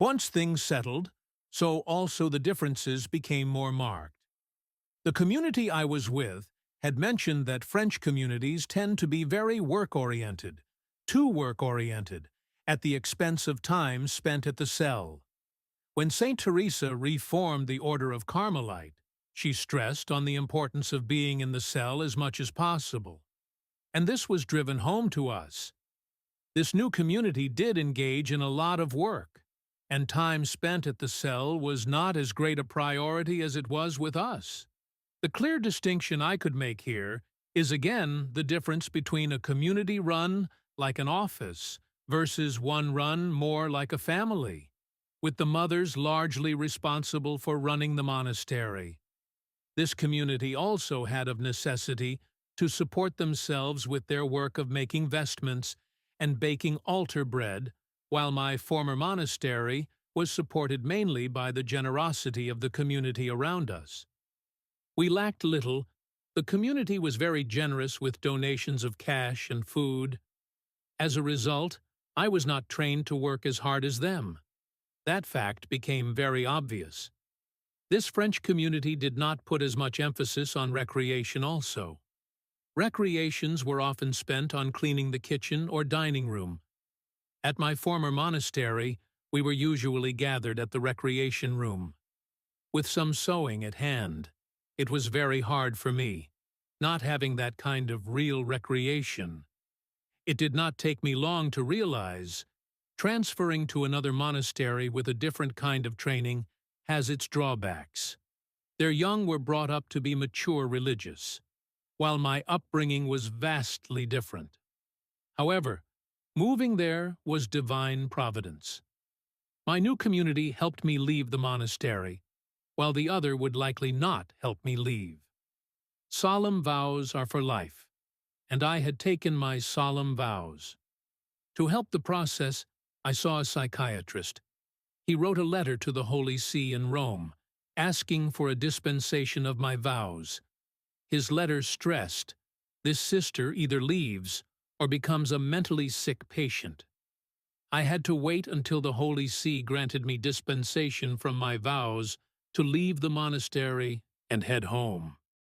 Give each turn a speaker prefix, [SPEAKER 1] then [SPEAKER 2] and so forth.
[SPEAKER 1] Once things settled, so also the differences became more marked. The community I was with had mentioned that French communities tend to be very work-oriented, too work-oriented, at the expense of time spent at the cell. When Saint Teresa reformed the Order of Carmelite, she stressed on the importance of being in the cell as much as possible. And this was driven home to us. This new community did engage in a lot of work, and time spent at the cell was not as great a priority as it was with us. The clear distinction I could make here is again the difference between a community run like an office versus one run more like a family, with the mothers largely responsible for running the monastery. This community also had of necessity to support themselves with their work of making vestments and baking altar bread, while my former monastery was supported mainly by the generosity of the community around us. We lacked little. The community was very generous with donations of cash and food. As a result, I was not trained to work as hard as them. That fact became very obvious. This French community did not put as much emphasis on recreation also. Recreations were often spent on cleaning the kitchen or dining room. At my former monastery, we were usually gathered at the recreation room, with some sewing at hand. It was very hard for me, not having that kind of real recreation. It did not take me long to realize transferring to another monastery with a different kind of training has its drawbacks. Their young were brought up to be mature religious, while my upbringing was vastly different. However, moving there was divine providence. My new community helped me leave the monastery, while the other would likely not help me leave. Solemn vows are for life, and I had taken my solemn vows. To help the process, I saw a psychiatrist. He wrote a letter to the Holy See in Rome, asking for a dispensation of my vows. His letter stressed, this sister either leaves or becomes a mentally sick patient. I had to wait until the Holy See granted me dispensation from my vows to leave the monastery and head home.